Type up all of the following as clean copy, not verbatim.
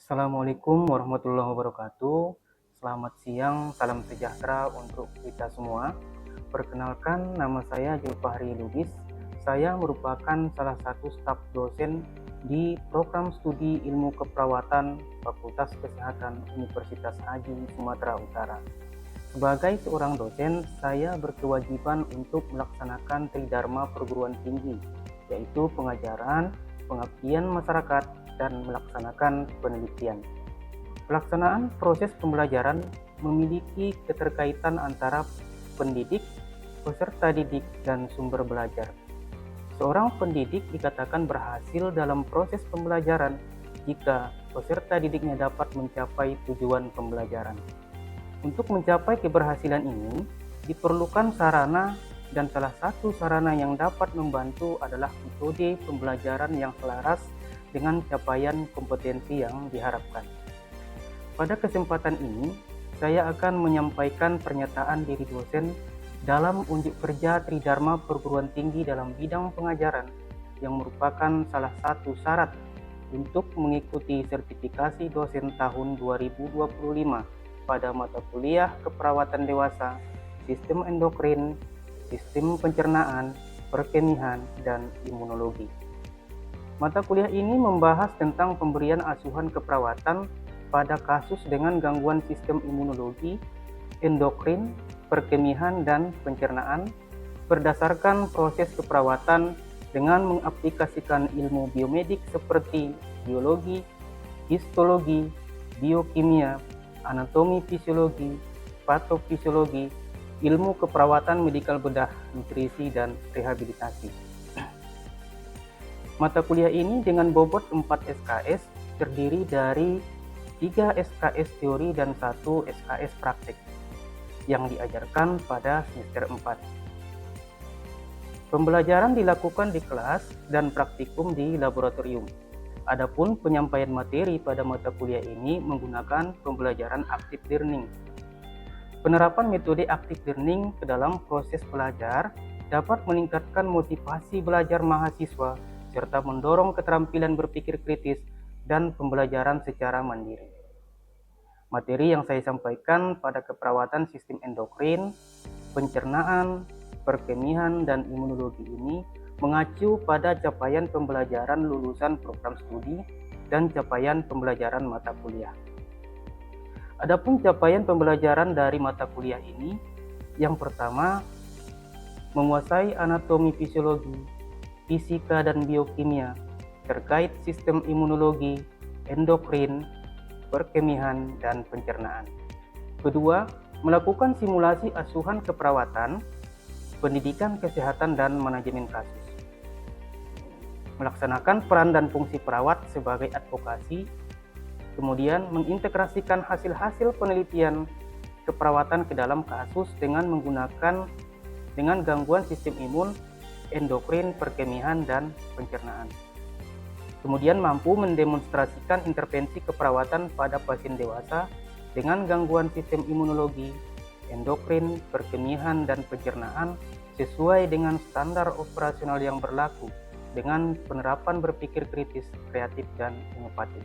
Assalamualaikum warahmatullahi wabarakatuh. Selamat siang, salam sejahtera untuk kita semua. Perkenalkan, nama saya Julfahri Lubis. Saya merupakan salah satu staf dosen di program studi ilmu keperawatan Fakultas Kesehatan Universitas Haji Sumatera Utara. Sebagai seorang dosen, saya berkewajiban untuk melaksanakan tridharma perguruan tinggi, yaitu pengajaran, pengabdian masyarakat, dan melaksanakan penelitian. Pelaksanaan proses pembelajaran memiliki keterkaitan antara pendidik, peserta didik, dan sumber belajar. Seorang pendidik dikatakan berhasil dalam proses pembelajaran jika peserta didiknya dapat mencapai tujuan pembelajaran. Untuk mencapai keberhasilan ini, diperlukan sarana, dan salah satu sarana yang dapat membantu adalah metode pembelajaran yang selaras dengan capaian kompetensi yang diharapkan. Pada kesempatan ini, saya akan menyampaikan pernyataan diri dosen dalam unjuk kerja Tridharma Perguruan Tinggi dalam bidang pengajaran yang merupakan salah satu syarat untuk mengikuti sertifikasi dosen tahun 2025 pada mata kuliah keperawatan dewasa, sistem endokrin, sistem pencernaan, perkemihan, dan imunologi. Mata kuliah ini membahas tentang pemberian asuhan keperawatan pada kasus dengan gangguan sistem imunologi, endokrin, perkemihan, dan pencernaan berdasarkan proses keperawatan dengan mengaplikasikan ilmu biomedik seperti biologi, histologi, biokimia, anatomi fisiologi, patofisiologi, ilmu keperawatan medikal bedah, nutrisi, dan rehabilitasi. Mata kuliah ini dengan bobot 4 SKS terdiri dari 3 SKS teori dan 1 SKS praktik yang diajarkan pada semester 4. Pembelajaran dilakukan di kelas dan praktikum di laboratorium. Adapun penyampaian materi pada mata kuliah ini menggunakan pembelajaran active learning. Penerapan metode active learning ke dalam proses belajar dapat meningkatkan motivasi belajar mahasiswa serta mendorong keterampilan berpikir kritis dan pembelajaran secara mandiri. Materi yang saya sampaikan pada keperawatan sistem endokrin, pencernaan, perkemihan, dan imunologi ini mengacu pada capaian pembelajaran lulusan program studi dan capaian pembelajaran mata kuliah. Adapun capaian pembelajaran dari mata kuliah ini, yang pertama, menguasai anatomi fisiologi, fisika dan biokimia terkait sistem imunologi, endokrin, perkemihan, dan pencernaan. Kedua, melakukan simulasi asuhan keperawatan, pendidikan kesehatan, dan manajemen kasus. Melaksanakan peran dan fungsi perawat sebagai advokasi, kemudian mengintegrasikan hasil-hasil penelitian keperawatan ke dalam kasus dengan gangguan sistem imun, endokrin, perkemihan, dan pencernaan. Kemudian mampu mendemonstrasikan intervensi keperawatan pada pasien dewasa dengan gangguan sistem imunologi, endokrin, perkemihan, dan pencernaan sesuai dengan standar operasional yang berlaku dengan penerapan berpikir kritis, kreatif, dan inovatif.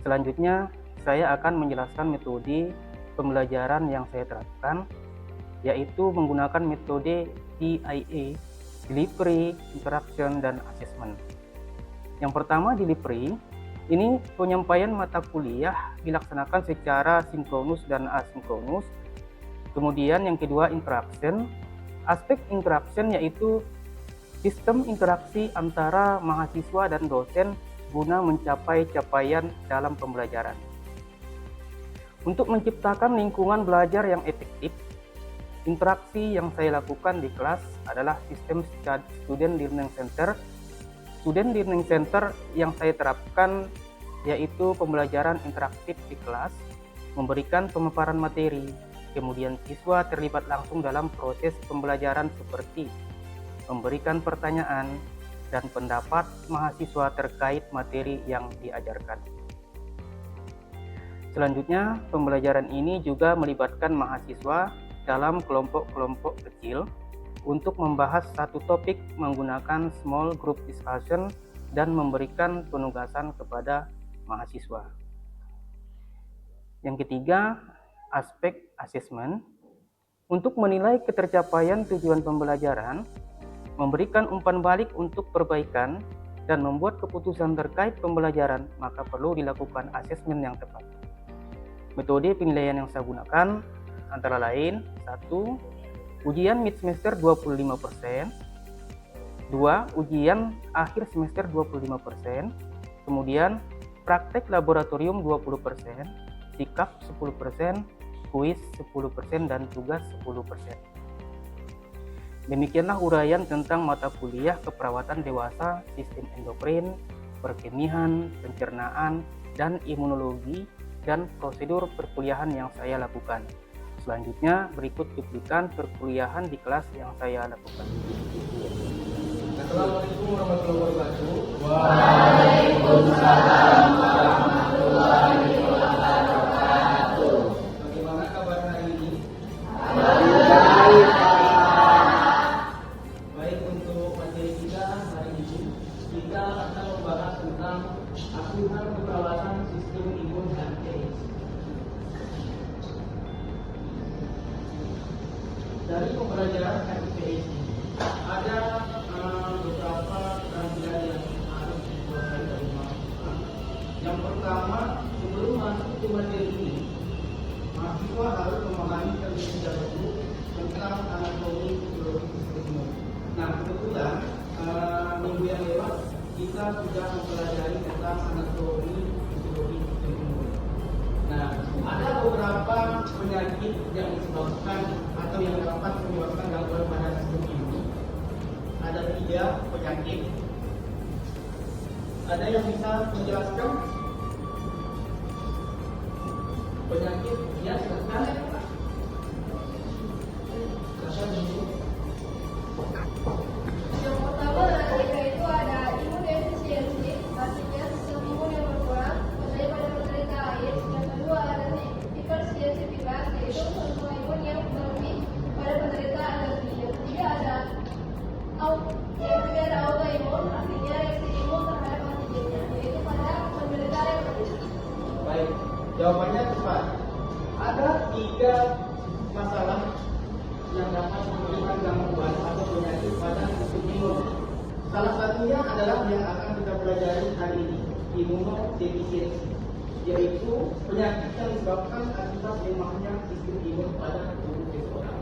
Selanjutnya, saya akan menjelaskan metode pembelajaran yang saya terapkan, yaitu menggunakan metode DIA, Delivery, Interaction, dan Assessment. Yang pertama, delivery. Ini penyampaian mata kuliah dilaksanakan secara sinkronus dan asinkronus. Kemudian yang kedua, interaction. Aspek interaction yaitu sistem interaksi antara mahasiswa dan dosen guna mencapai capaian dalam pembelajaran. Untuk menciptakan lingkungan belajar yang efektif, interaksi yang saya lakukan di kelas adalah sistem Student Learning Center. Student Learning Center yang saya terapkan yaitu pembelajaran interaktif di kelas, memberikan pemaparan materi, kemudian siswa terlibat langsung dalam proses pembelajaran seperti memberikan pertanyaan dan pendapat mahasiswa terkait materi yang diajarkan. Selanjutnya, pembelajaran ini juga melibatkan mahasiswa dalam kelompok-kelompok kecil untuk membahas satu topik menggunakan small group discussion dan memberikan penugasan kepada mahasiswa. Yang ketiga, aspek asesmen. Untuk menilai ketercapaian tujuan pembelajaran, memberikan umpan balik untuk perbaikan, dan membuat keputusan terkait pembelajaran, maka perlu dilakukan asesmen yang tepat. Metode penilaian yang saya gunakan antara lain: 1. Ujian mid semester 25%, 2. Ujian akhir semester 25%, kemudian praktek laboratorium 20%, sikap 10%, kuis 10%, dan tugas 10%. Demikianlah uraian tentang mata kuliah keperawatan dewasa, sistem endokrin, perkemihan, pencernaan, dan imunologi, dan prosedur perkuliahan yang saya lakukan. Selanjutnya berikut cuplikan perkuliahan di kelas yang saya lakukan. Assalamualaikum warahmatullahi wabarakatuh. Waalaikumsalam warahmatullahi wabarakatuh. Bagaimana kabar hari ini? Baik, untuk materi kita hari ini, kita akan membahas tentang asuhan keperawatan sistem imun HIV/AIDS. Dari pembelajaran HIV/AIDS ini, ada beberapa keterampilan yang harus dikuasai dari mahasiswa. Yang pertama, sebelum masuk ke materi ini, mahasiswa harus memahami terlebih dahulu tentang anatomi fisiologi sistem imun. Nah, kebetulan minggu yang lewat kita sudah mempelajari tentang anatomi fisiologi sistem imun. Nah, ada beberapa penyakit yang disebabkan atau yang dapat menyebabkan gangguan pada sistem imun. Ada 3 penyakit. Ada yang bisa menjelaskan penyakit? Ya, silakan. Yang pertama itu ada imunodefisiensi, artinya sistem imun yang berkurang, terjadi pada penderita AIDS. Yang kedua ada hipersensitivitas, yaitu sistem imun yang berlebih pada penderita alergi. Yang ketiga ada autoimun, artinya reaksi imun terhadap antigennya, yaitu pada penderita reumatis. Baik, jawabannya tepat. Ada 3 masalah yang dapat memberikan gangguan atau penyakit pada sistem imun. Salah satunya adalah yang akan kita pelajari hari ini, imunodefisiensi, yaitu penyakit yang disebabkan akibat lemahnya sistem imun pada tubuh seseorang.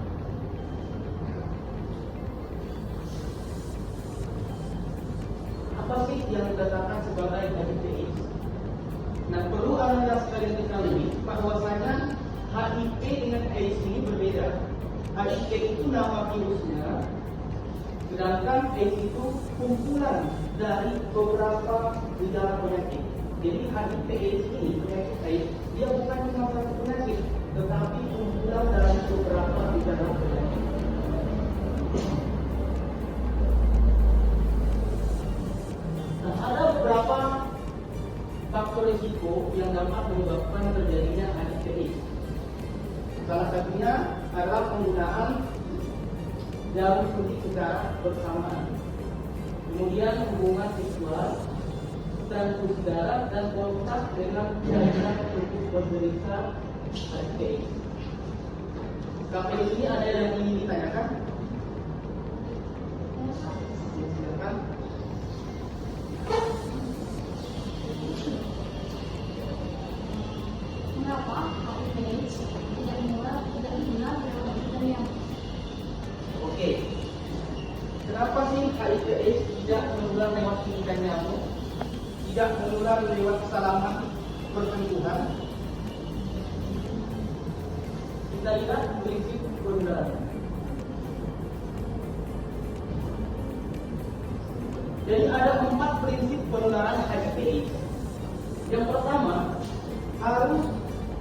Apa sih yang dikatakan sebagai HIV/AIDS? Nah, perlu anda sekalian ketahui bahwasanya HIV dengan AIDS ini berbeda. HIV itu nama virusnya, sedangkan AIDS itu kumpulan dari beberapa gejala penyakit. Jadi HIV/AIDS ini, penyakit AIDS, dia bukan cuma satu penyakit, tetapi kumpulan dari beberapa gejala penyakit. Nah, ada beberapa faktor risiko yang dapat menyebabkan terjadinya HIV/AIDS. Salah satunya adalah penggunaan jarum suntik secara bersamaan, kemudian hubungan seksual, transfusi darah, dan kontak dengan cairan tubuh penderita HIV/AIDS. Sampai di sini ada yang ingin ditanyakan? Silakan. Mengapa HIV/AIDS tidak menular lewat udara? Oke. Kenapa sih HIV/AIDS tidak menular lewat gigitan nyamuk? Tidak menular lewat salaman persentuhan? Kita lihat prinsip penularan. Jadi ada 4 prinsip penularan HIV/AIDS. Yang pertama, harus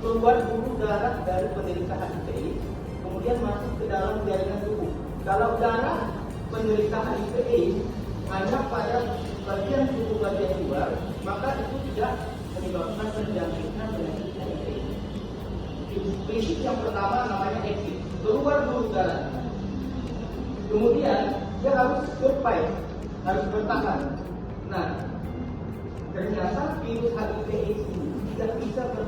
keluar dulu darah dari penderita HIV/AIDS, kemudian masuk ke dalam jaringan tubuh. Kalau darah penderita HIV/AIDS hanya pada bagian tubuh bagian luar, maka itu tidak menyebabkan terjangkitnya penyakit HIV/AIDS. Prinsip yang pertama namanya exit, keluar dulu darah. Kemudian dia harus survive, harus bertahan. Nah, ternyata virus HIV/AIDS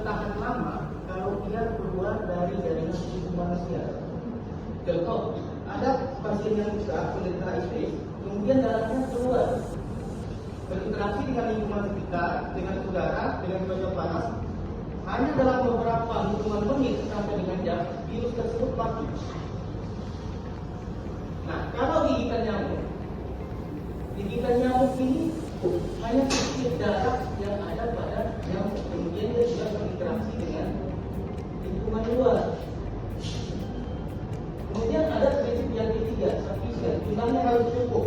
bertahan lama kalau dia keluar dari jaringan tubuh manusia. Contoh, ada pasien yang besar penderita HIV, kemudian darahnya keluar, berinteraksi dengan lingkungan sekitar, dengan udara, dengan cuaca panas. Hanya dalam beberapa hitungan menit sampai dengan jam, virus tersebut mati. Nah, kalau gigitan nyamuk ini hanya sedikit darah yang ada pada nyamuk, kemudian dia sudah berinteraksi dengan lingkungan luar. Kemudian ada prinsip yang ketiga, sufficient, jumlahnya harus cukup.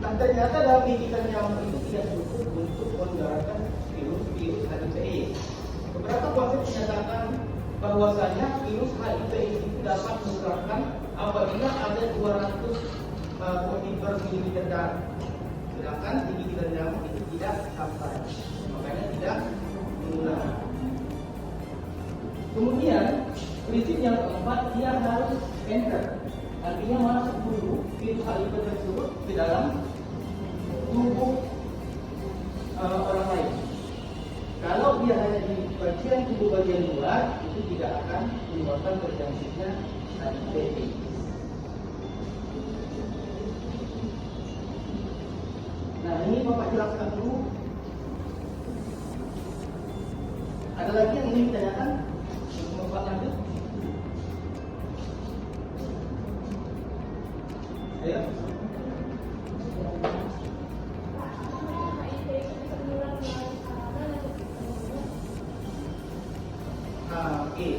Nah, ternyata dalam gigitan nyamuk itu tidak cukup untuk menggerakkan virus HIV/AIDS. Beberapa konsep menyatakan bahwasanya virus HIV/AIDS itu dapat menularkan apabila ada 200 kopi per mililiter darah. Sedangkan di gigitan nyamuk itu tidak sampai, makanya tidak menular. Kemudian prinsip yang keempat, dia harus enter, artinya masuk dulu virus HIV tersebut ke dalam tubuh orang lain. Kalau dia hanya di bagian tubuh bagian luar, itu tidak akan menyebabkan terjangkitnya HIV/AIDS. Nah, ini Bapak jelaskan dulu. Ada lagi yang ingin ditanyakan? Bapak lanjut. Ayo. Oke.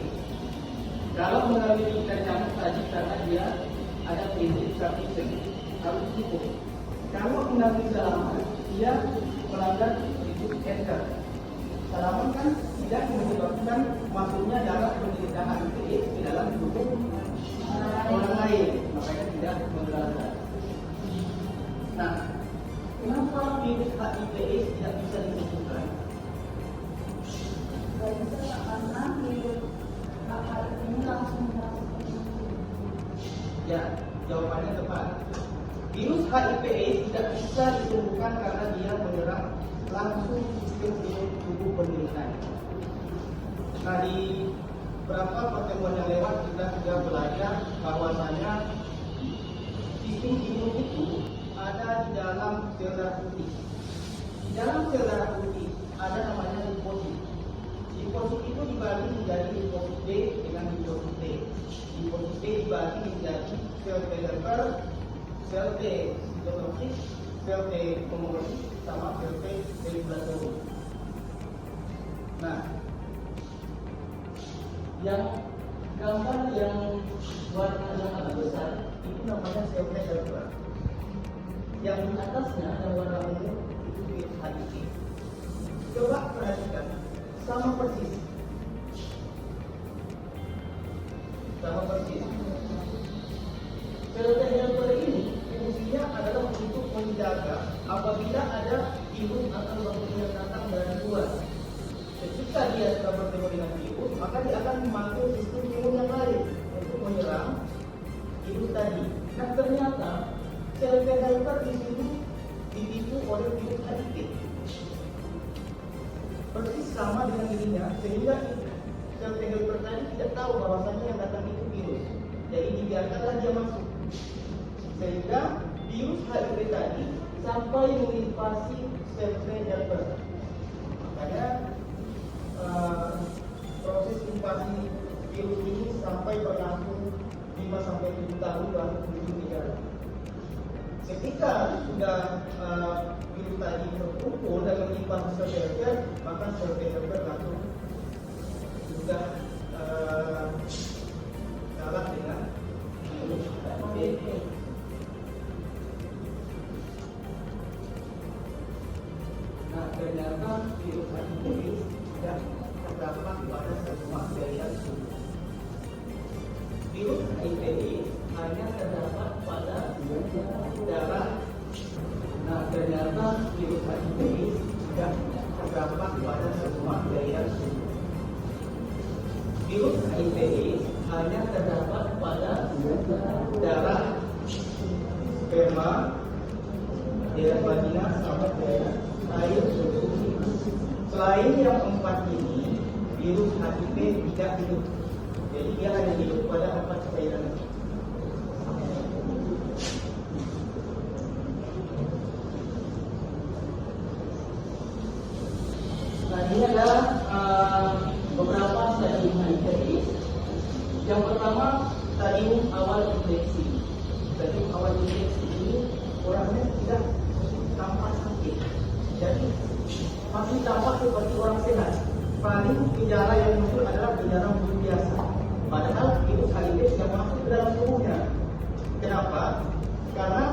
Kalau melalui gigitan nyamuk tadi karena dia ada prinsip sufficient, harus cukup. Kalau melalui salaman, dia melanggar prinsip enter. Salaman kan tidak menyebabkan masuknya darah penderita HIV di dalam tubuh orang lain, makanya tidak menularkan. Nah, kenapa virus HIV/AIDS tidak bisa disembuhkan? Karena virus HIV ini langsung Ya, jawabannya tepat. Virus HIV/AIDS tidak bisa disembuhkan karena dia menyerang langsung sistem imun tubuh penderitanya. Nah, di beberapa pertemuan yang lewat kita sudah belajar bahwasanya sistem imun itu ada di dalam sel darah putih. Di dalam sel darah putih ada namanya limfosit. Limfosit itu dibagi menjadi limfosit B dengan limfosit T. Limfosit B dibagi menjadi sel T helper, sel T sitotoksik, sel T homogenik, sama sel T regulatory. Nah, yang gambar yang warna yang agak besar itu namanya sel T helper. Yang di atasnya yang warna ungu itu virus HIV. Coba perhatikan, sama persis. Sel T helper ini fungsinya adalah untuk menjaga apabila ada virus atau bakteri yang datang dari luar. Ketika dia sudah bertemu dengan virus, maka dia akan memanggil sistem imun yang lain untuk menyerang virus tadi. Nah, ternyata sel T helper di sini dipicu oleh virus HIV. Persis sama dengan dirinya, sehingga sel T helper tadi tidak tahu bahwasanya yang datang itu virus. Jadi dibiarkanlah dia masuk, sehingga virus HIV tadi sampai menginvasi sel T helper. Makanya proses invasi virus ini sampai berlangsung 5-7 tahun baru muncul gejala. Ketika sudah virus tadi terkumpul dan menginvasi sel helper, maka sel T helper langsung sudah kalah dengan virus HIV. Nah, ternyata virus HIV tidak terdapat pada semua bagian tubuh. Virus HIV hanya terdapat pada darah. Nah, ternyata virus HIV tidak terdapat pada semua bagian tubuh. Virus HIV hanya terdapat pada darah, sperma, daerah vagina, sama daerah air susu. Selain yang 4 ini, virus HIV tidak hidup. Jadi dia hanya hidup pada 4 cairan. Nah, ini adalah beberapa stadium HIV. Yang pertama, stadium awal infeksi. Stadium awal infeksi ini orangnya tidak tampak sakit, jadi masih tampak seperti orang sehat. Paling gejala yang muncul adalah gejala flu biasa. Padahal virus HIV yang masuk ke dalam tubuhnya. Kenapa? Karena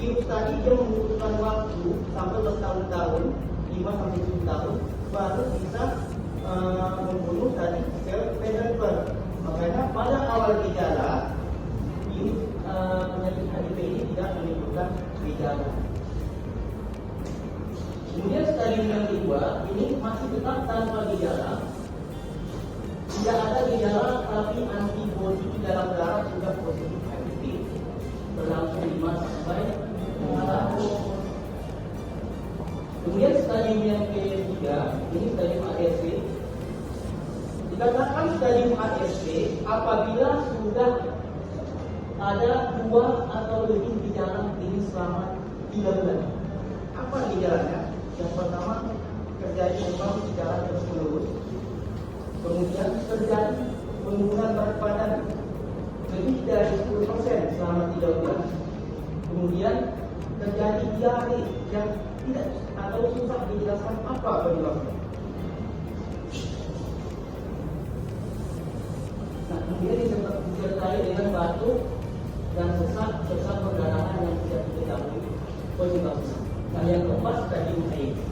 virus tadi dia membutuhkan waktu sampai bertahun-tahun, 5 sampai 7 tahun, baru bisa membunuh tadi sel mesenteric. Makanya pada awal gejala penyakit HIV ini tidak menimbulkan gejala. Kemudian stadium yang kedua ini masih tetap tanpa gejala, tidak ada gejala tapi antibodi dalam darah sudah positif HIV, berlangsung 5 sampai 5 tahun. Kemudian stadium yang ketiga ini stadium ARC. Dikatakan stadium ARC apabila sudah ada 2 atau lebih gejala ini selama 3 bulan. Apa gejalanya? Yang pertama, terjadi demam secara terus-menerus. Kemudian terjadi penurunan berat badan lebih dari 10% selama 3 bulan. Kemudian terjadi diare yang tidak atau susah dijelaskan apa penyebabnya. Nah, kemudian disertai dengan batuk dan sesak perdarahan yang tidak diketahui penyebabnya. Nah, yang keempat stadium AIDS.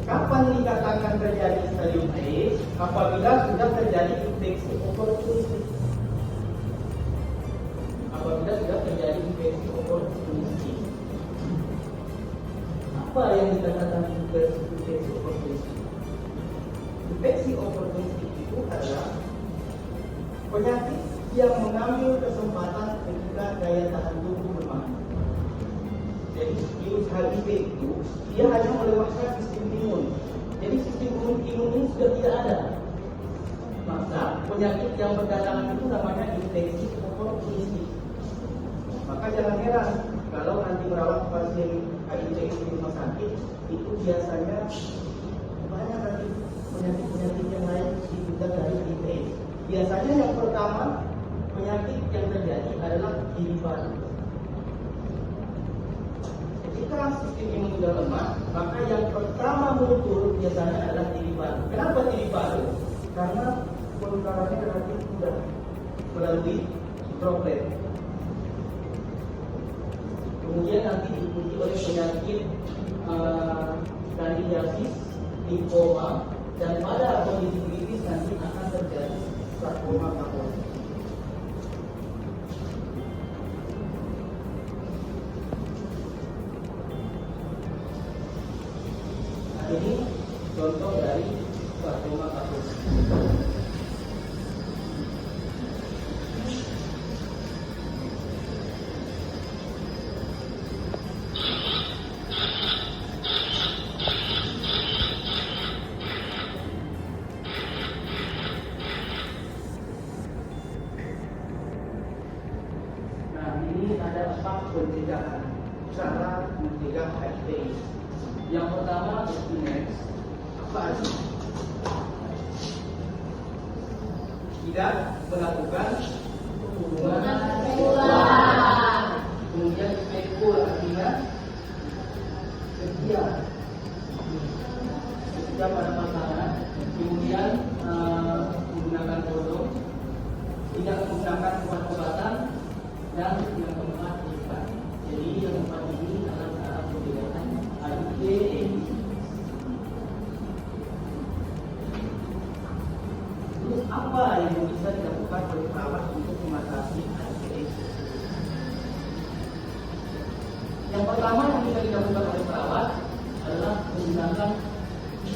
Kapan dikatakan terjadi stadium AIDS? Apabila sudah terjadi infeksi oportunistik. Apabila sudah terjadi infeksi oportunistik. Apa yang dikatakan infeksi oportunistik? Infeksi oportunistik itu adalah penyakit yang mengambil kesempatan ketika daya tahan tubuh lemah. Jadi virus HIV itu dia hanya melewatkan sistem imun. Jadi sistem imun ini sudah tidak ada. Maka penyakit yang berdatangan itu namanya infeksi oportunistik. Maka jangan heran kalau nanti merawat pasien HIV di rumah sakit itu biasanya banyak lagi penyakit yang lain diduga dari HIV. Biasanya yang pertama penyakit yang terjadi adalah diri baru. Ketika sistem imun sudah lemah, maka yang pertama muncul biasanya adalah diri baru. Kenapa diri baru? Karena penularannya relatif mudah melalui droplet. Kemudian nanti diikuti oleh penyakit kandidiasis, limfoma, dan pada kondisi kritis nanti akan terjadi sarkoma Kaposi. Nah, ini contoh dari sarkoma Kaposi. Ada 4 pencegahan cara mencegah HIV. Yang pertama abstinence. Apa artinya? Tidak melakukan hubungan seksual. Kemudian spekul artinya setia pada pasangan. Kemudian menggunakan kondom, tidak menggunakan obat-obatan, dan yang keempat ikat. Jadi yang keempat ini adalah cara pencegahan HIV/AIDS. Terus apa yang bisa dilakukan oleh perawat untuk mengatasi HIV/AIDS? Yang pertama yang bisa dilakukan oleh perawat adalah menggunakan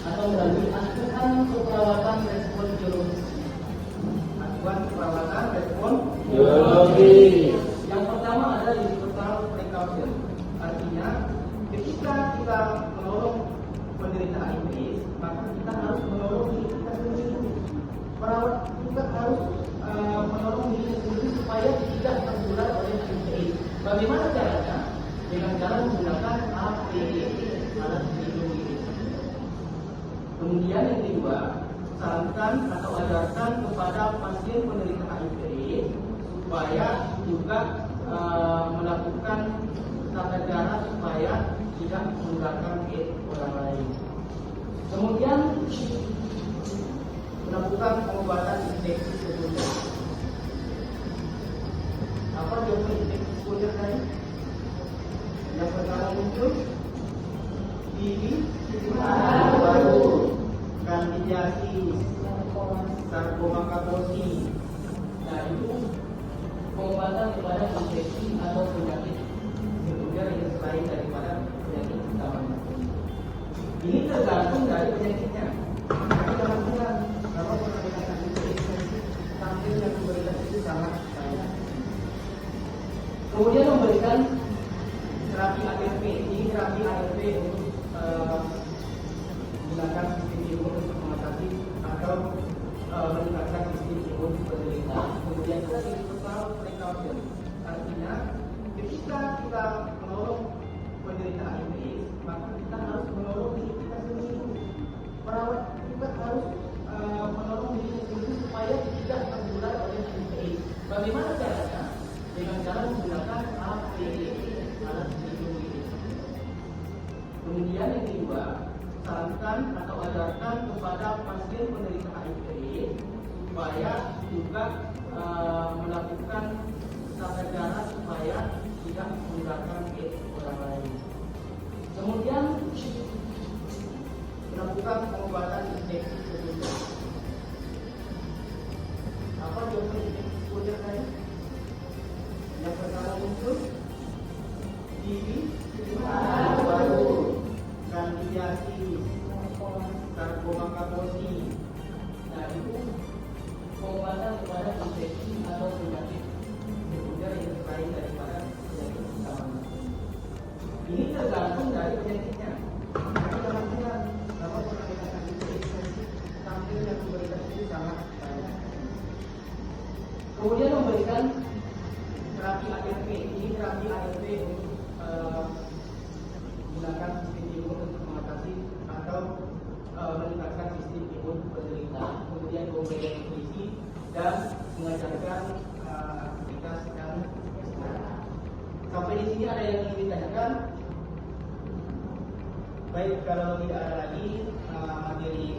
atau melalui asuhan keperawatan respon biologis. Asuhan keperawatan respon biologis. Yang pertama adalah universal precaution. Artinya ketika kita menolong penderita HIV, maka kita harus menolong diri kita sendiri. Kemudian yang kedua, sarankan atau ajarkan kepada pasien penderita HIV supaya juga melakukan tata cara supaya tidak menularkan ke orang lain. Kemudian melakukan pengobatan infeksi sekunder. Apa jawaban infeksi sekunder tadi? Yang pertama muncul TB, baru, kandidiasis, sarkoma kaposi. Nah itu pengobatan kepada infeksi atau penyakit sekunder yang selain daripada penyakit utamanya. Ini tergantung dari penyakitnya. Tapi jangan bilang kalau penyakit infeksi tampil yang diberikan itu sangat banyak. Kemudian memberikan terapi ARV. Ini terapi ARV untuk menggunakan sistem imun untuk mengatasi atau meningkatkan sistem imun penderita. Kemudian total precaution, artinya ketika kita menolong penderita HIV, maka kita harus menolong diri kita sendiri. Perawat juga harus menolong diri sendiri supaya tidak tertular oleh HIV. Bagaimana caranya? Dengan cara menggunakan APD, alat pelindung diri. Kemudian yang kedua, sarankan atau ajarkan kepada pasien penderita HIV supaya juga melakukan tata cara supaya tidak menularkan ke orang lain. Kemudian melakukan pengobatan infeksi sekunder. Apa jawaban infeksi sekunder tadi? Yang pertama muncul TB, baru, kandidiasis, sarkoma kaposi. Nah itu pengobatan kepada infeksi atau penyakit sekunder yang selain daripada penyakit utamanya. Ini tergantung dari penyakitnya. Tapi jangan bilang kalau penyakit infeksi tampil yang diberikan itu sangat banyak. Kemudian memberikan terapi ARV. Ini terapi ARV untuk menggunakan sistem imun untuk mengatasi atau meningkatkan sistem imun penderita. Kemudian memberikan nutrisi dan mengajarkan aktivitas dan istirahat. Sampai di sini ada yang ingin ditanyakan? Baik, kalau tidak ada lagi materi